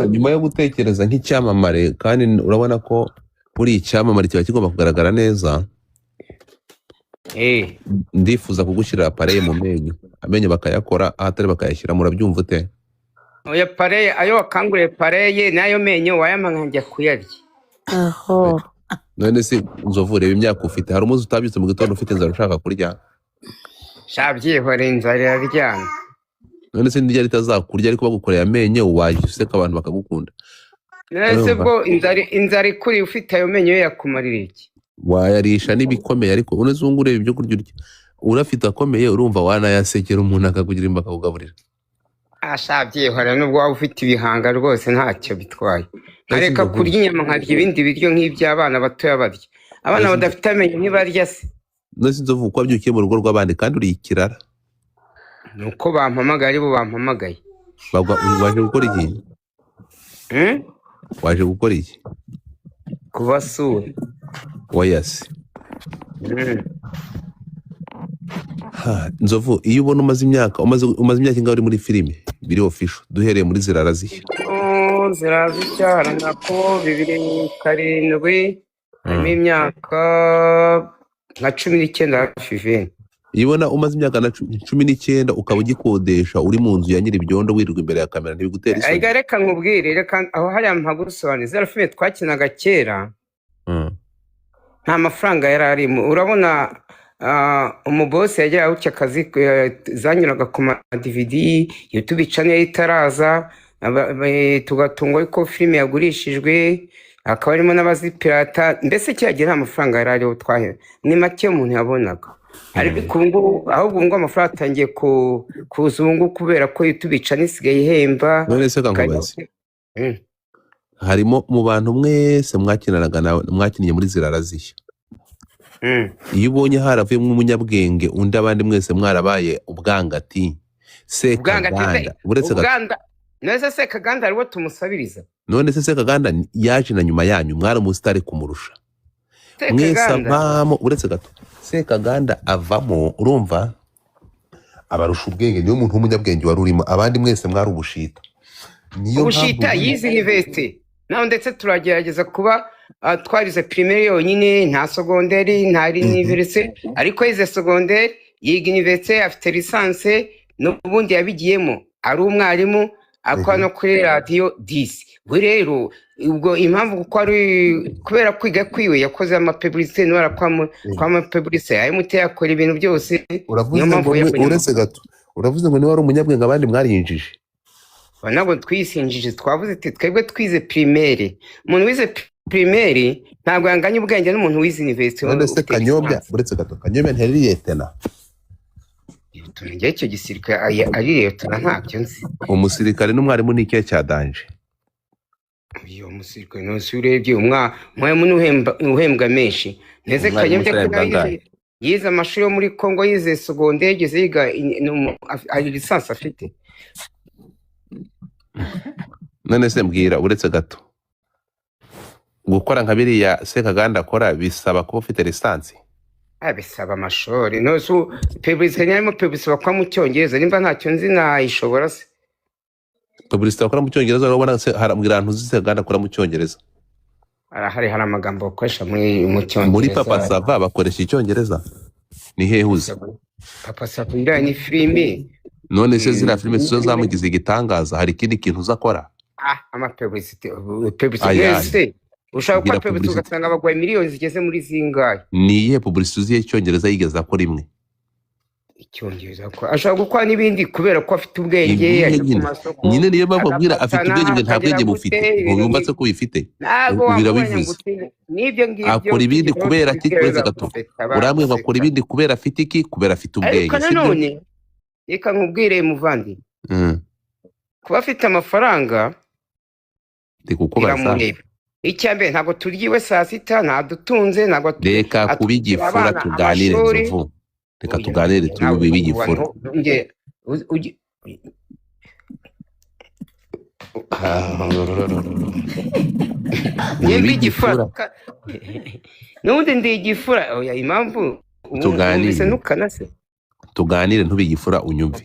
nyuma yo gutekereza nk'icyamamare kandi urabona ko buri icyamamare kiba kigomba kugaragara neza. Ndifuza kugushyirira apareye mu menyo, amenyo bakayakora ahatari bakayashyira. Murabyumva ute? Oya pareye ayo wakanguriye pareye nayo menyo wayamanga njya kuyarya. Aho. None se Nzovu, reba imyaka ufite, hari umuzi utabyutse mu gitondo ufite inzara ushaka kurya? Shabyihore inzara iraryana. None se ndirya ritazakurya ariko bagukoreye amenyo wajya useka abantu bakagukunda? Nese bwo inzara ikuri ufite ayo menyo yakumarira iki? Wayarisha n'ibikomeye, ariko unezungu ureba ibyo kurya urya urafite akomeye, urumva wanayasekera umuntu akakugira imba akakugaburira. Ashabyihore nubwo waba ufite ibihanga rwose ntacyo bitwaye. Nkareka kurya inyama nkarya ibindi biryo nk'iby'abana batoya barya. Abana badafite amenyo ntibarya se. Nese Nzovu uko wabyukiye mu rugo rw'abandi kandi uri ikirara? Nuko bampamagaye ari bo bampamagaye. Waje gukora iki? Waje gukora iki? Kubasura. Wayase. Nzovu, iyo ubona umaze imyaka ingahe uri muri filime biri official, duhereye muri Ziraraziya? Ziraraziya haranako 2007 harimo imyaka nka 19 hafi 20. Iyo ubona umaze imyaka na 19 ukaba ugikodesha uri mu nzu ya nyiribyondo wirirwa imbere ya kamera ntibigutera isoni? Aiga reka nkubwire, reka aho hari mpagusobanira. Zero filime twakinaga kera nta mafaranga yari arimo. Urabona umubose yagira ucye akazi zanyuraga ku ma DVD, YouTube channel itaraza, tugatungwa ko filime yagurishijwe, akaba arimo n'abazipirata. Mbese cyagira amafaranga yari ariho twahe ni make umuntu yabonaga. Ariko ubu ahubwo ngo amafaranga atangiye kuzungu kubera ko YouTube channel isigaye ihemba. None se kankubaze, harimo mu bantu mwese mwakiniye muri Ziraraziya, iyo ubonye haravuye nk'umunyabwenge undi abandi mwese mwarabaye ubwangati, Sekaganda uretse Uganda nese Sekaganda ariwo tumusabiriza? None se Sekaganda yaje na nyuma yanyu, mwaramusitari kumurusha mwese avamo uretse gato. Sekaganda avamo, urumva abarusha ubwenge, niyo muntu w'umunyabwenge wari urimo, abandi mwese mwari ubushita. Niyo ubushita yize university naho, ndetse turagerageza kuba twarize primaire yonyine, nta secondaire ntari university, ariko yize secondaire yiga university, afite licence n'ubundi yabigiyemo, ari umwarimu akora no kuri radio 10. Rero ubwo impamvu kuko ari kubera kwiga kwiwe yakoze amapublicité n'ara kwa amapublicité ayimute yakora ibintu byose. Niyo mpamvu uretse gato uravuze ngo ni wari umunyabwenge abandi mwari yinjije. Ntabwo twisinjije, twavuze ati twebwe twize primaire. Umuntu wize primaire ntabwo yanganya ubwenge n'umuntu wize university. None se Kanyombya uretse gato, Kanyombya ntiyari liyetena? Tunenge icyo gisirikare ari liyetena ntabyo nzi. Umusirikare n'umwarimu ni ikihe cya danje? Iyo umusirikare nose urebye mwarimu uhembwa menshi. Neze Kanyombya yize amashuri yo muri Congo, yize secondaire, yigeze yiga ari licence afite. None se mbwira uretse gato, gukora nka biriya Sekaganda akora bisaba kuba ufite lisansi? Bisaba amashuri. Nose publicité nyarimo publicité bakora mu Cyongereza, nimba ntacyo nzi nayishobora se. Publicité bakora mu Cyongereza, urabona se harambwira ahantu uzi Sekaganda akora mu Cyongereza? Hari amagambo bakoresha mu Cyongereza. Muri Papa Sava bakoresha Icyongereza? Ni hehe uzi? Papa Sava ni filime. None se ziriya filime zo zamugize igitangaza, hari ikindi kintu uzakora? Amapublicité ushaka gukora publicité ugasanga abagwaye miliyoni zigeze muri zingahe. Ni iyihe publicité uzi y'Icyongereza yigeze akora imwe? Icyongereza ko ashaka gukora n'ibindi kubera ko afite ubwenge. Nyine niyo bababwira afite ubwenge, nta bwenge bufite, ntubumva se ko bifite birabivuze. Akora ibindi kubera iki? Kweze gato uramwe bakora ibindi kubera afite iki? Kubera afite ubwenge. Ariko nanone reka nkubwire muvandi, kuba afite amafaranga ndikukubaza icyambere ntabwo turyiwe saa sita, ntadutunze, ntabwo reka kubigifura tuganire Nzovu, reka tuganire tubibigifura. Niba igifura n'ubundi ndi igifura, oya impamvu tuganire tuganire ntubigifura unyumve.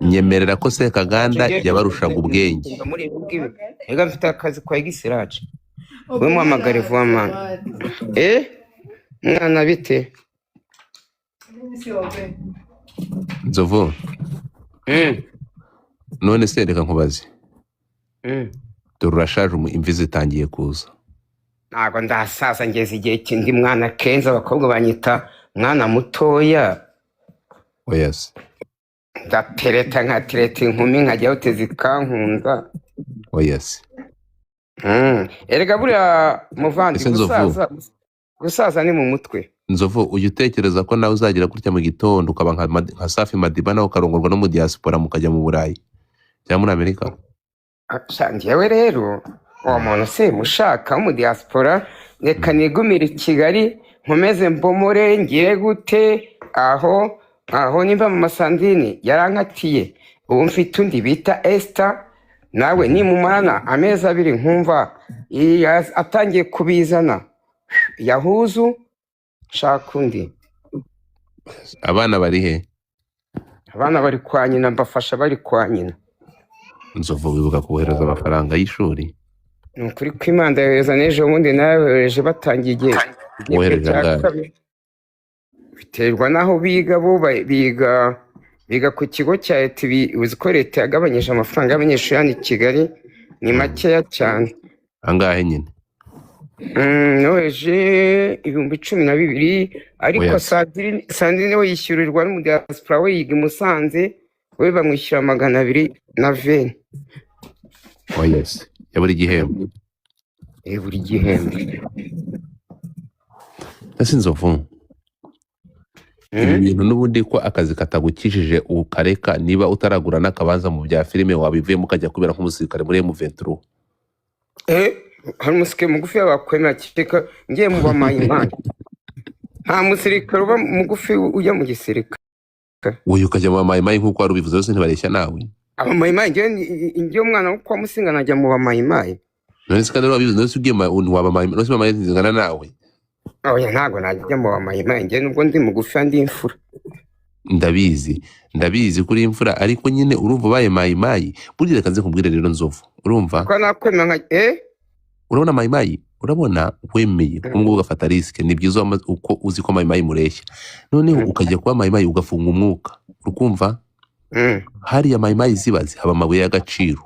Nyemerera ko Sekaganda yabarushaga ubwenge. Ega mfite akazi kwa Gisiraje. We muhamagare vuba mana. Mwana bite? Nzovu. None se reka nkubaze. Turashaje imvi zitangiye kuza. Ntago ndasaza ngeze igihe kindi mwana kenza abakobwa banyita mwana mutoya. Yes. Ndatereta nkatereta inkumi nkajya uteze ikankunda. Yes. Erega buriya muvandi gusaza ni mu mutwe. Nzovu ujya utekereza ko nawe uzagira gutya mu gitondo ukaba nka Safi Madiba nawe ukarongorwa no mu diaspora mukajya mu Burayi cyangwa muri Amerika? Njyewe rero uwo muntu se mushaka wo mu diaspora reka nigumire i Kigali nkomeze mbomore ngire gute aho nimba mu Masandini yarankatiye ubu mfite undi bita Esther nawe nimumarana amezi 2 nkumva atangiye kubizana yahuzu shaka undi. Abana bari he? Abana bari kwa nyina mbafasha bari kwa nyina. Nzovu wibuka kohereza amafaranga y'ishuri? Nukuri kw'Imana yohereza n'ejo bundi nayohereje batangiye igihe. Wohereje angahe? Biterwa naho biga bo biga ku kigo cya leta uzi ko leta yagabanyije amafaranga y'abanyeshuri hano i Kigali ni makeya cyane. Angahe nyine? Noheje 12,000 ariko Sandrine we yishyurirwa no mu diaspora we yiga i Musanze we bamwishyura 220. Yes. Ya buri gihembo. Buri gihembo. Ese Nzovu ibintu n'ubundi ko akazi katagukishije ukareka niba utaragura n'akabanza mu bya filime wabivuyemo ukajya kubera nk'umusirikare muri M23? Hari umusirikare mugufi wakwemera kika ngiye mu bamayimana. Nta musirikare uba mugufi ujya mu gisirikare. Uyu ukajya mu bamayimana nk'uko wari ubivuze zose ntibareshya nawe? Abamayimana ngiye umwana wo kwa Musinga najya mu bamayimana. None se kandi wabivuze none se ugiye mu bamayimana none se bamayimana zingana nawe? Oya ntago najya mu bamayimana ngiye nubwo ndi mugufi andi imfura. Ndabizi kuri imfura ariko nyine urumva baye mayimayi burya reka nze kumbwire rero Nzovu urumva ko nakwemera urabona mayimayi urabona wemeye kumwe ugafata risk ni byiza uko uzi ko mayimayi mureshya noneho ukajya kuba mayimayi ugafunga umwuka urukumva hari ya mayimayi zibazi haba amabuye y'agaciro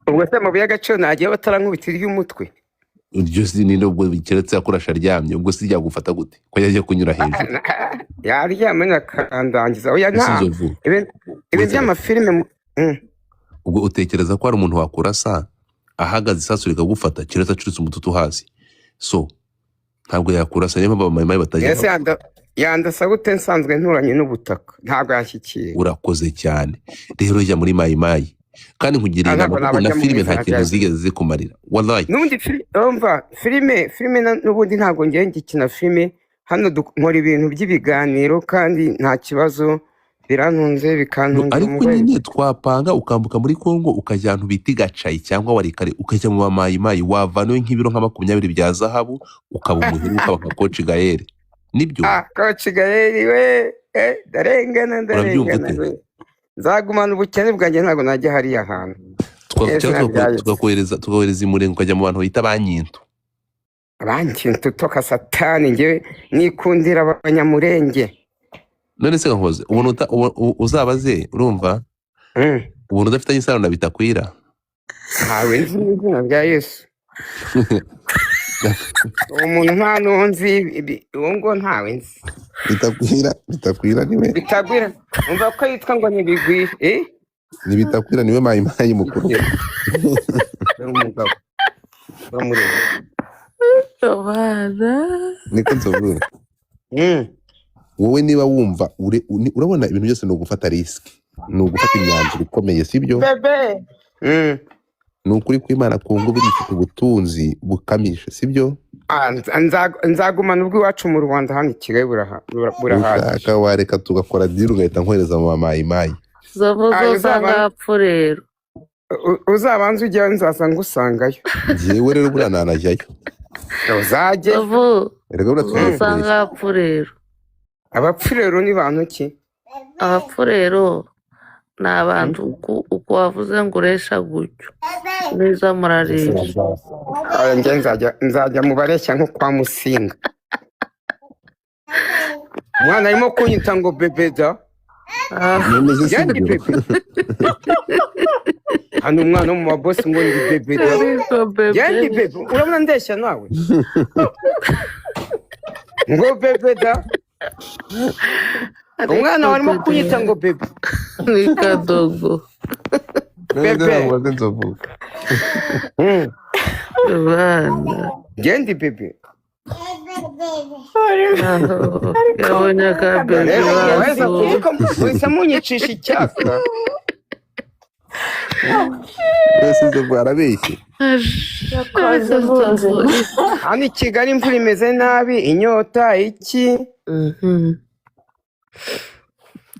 ubwo se amabuye y'agaciro nagiye batarankubitira y'umutwe iryo ni nubwo bikeretse akurasha ryamye ubwo si ryagufata gute ko yaje kunyura hejuru yaryamye akandangiza oya nta ibi by'amafilime ubwo utekereza ko hari umuntu wakurasa ahagaze isasu rikagufata kiretse acuritse umututu hasi so ntabwo yakurasa niyo mpamvu amayimayi batagira yandasa gute nsanzwe nturanye n'ubutaka ntabwo yashyikiye urakoze cyane rero jya muri mayimayi kandi nkugiriye inama na filime nta kintu zigeze zikumarira wallahi n'ubundi filime n'ubundi ntabwo ngiye ngikina filime hano nkora ibintu by'ibiganiro kandi nta kibazo birantunze bikantunze ariko nyine twapanga ukambuka muri Kongo ukajya ahantu bita Gacayi cyangwa Warikare ukajya mu bamayimayi wavanayo nk'ibiro nka 20 bya zahabu ukaba umuhiri ukaba nka Coach Gaël nibyo Coach Gaël we darengana nzagumana ubukene bwanjye ntabwo najya hariya hantu tugakohereza imurengo ukajya mu bantu bita Bankintu toka satani ngewe nikundira abanyamurenge. None se nkoze ubuntu uzabaze urumva ubuntu udafitanye isano na Bitakwira ntawe nzi izina rya Yesu umuntu nta nunzi uwo ngo ntawe nzi Bitakwira niwe Bitakwira umva ko yitwa ngo ni Bigwi ni Bitakwira niwe mayimayi mukuru umugabo bamureba abana niko nzobura wowe niba wumva urabona ibintu byose ni ugufata risk ni ugufata imyanzuro ikomeye sibyo bebe ni ukuri kw'Imana Kongo bifite ubutunzi bukamisha sibyo nzagumana ubwo iwacu mu Rwanda hano Kigali burahaje ushaka wareka tugakora deal ugahita nkohereza mu mayimayi uzanga apfu rero uzabanza ujya nzaza ngusangayo jewe rero buriya nanajyayo uzajye uzanga apfu rero abapfurero ni bantu ki? abapfurero ni abantu uko wavuze ngo uresha gutyo neza muraresha. Njye nzajya mu bareshya nko kwa Musinga. Umwana arimo kunyita ngo bebe da. Nemeze Njye ndi sibyo. bebe. Hano umwana wo mu mabosi ngo ndi bebe da. Ariko Njye ndi bebe bebe. Urabona ndeshya nawe? Ngo bebe da. Umwana warimo kunyita ngo bebe. ni kadogo Bebe. Ntabwo nzovu. bana. Njye ndi bebe. Aho yabonye akabebe Weza wazo. kuvuga wese munyicisha icyaka. Mbese nzovu arabeshye. Hano i Kigali imvura imeze nabi, inyota iki.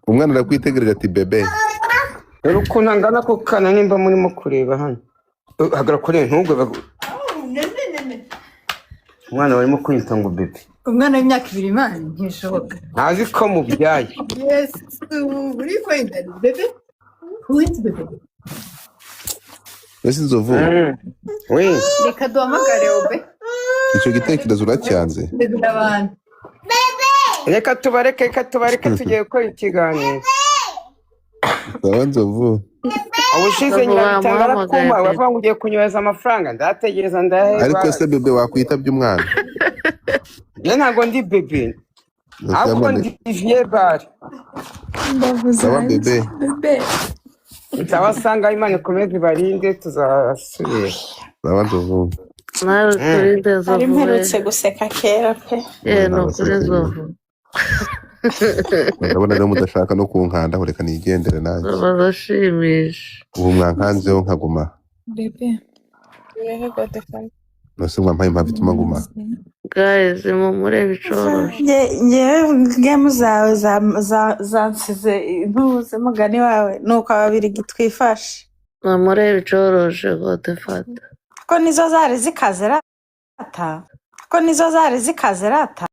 Umwana arakwitegereje ati bebe. Dore ukuntu angana ko kana nimba murimo kureba hano. Hagara kure ntugwe. Umwana warimo kwita ngo bebe. umwana w'imyaka 2 imana ntishoboka. Ntazi ko mubyaye. Yes, uri kwenda bebe? Who is bebe? Mbese nzovu. Oui. Reka duhamagare obe. Icyo gitekerezo uracyanze. Bebe abantu. Reka tubareke tugiye gukora ikiganiro. Sawa nzovu. Ubushize nyirabitanga arakuma bavuga ngo ugiye kunyohereza amafaranga ndategereza ndaheba. Ariko se bebe wakwitabye umwana. Njye ntabwo ndi bebe. Ahubwo ndi vie bar. Sawa bebe. Nzabasanga Imana ikomeze ibarinde tuzasubira. Sawa nzovu. nawe turinde Ari nzovu mperutse guseka kera pe. no kuri nzovu Ndabona rero mudashaka no kunkanda reka nigendere nanjye. barashimisha. Ubu mwankanzeho nkaguma. Bebe. Yehe Godefani. Nose mwampaye impamvu ituma nguma. guys mumurebe icoroshe. Ngewe game zawe zansize ntuze mugani wawe nuko ababiri gitwifashe. mumurebe icoroshe Godefata. Ko nizo zari zikaze rata.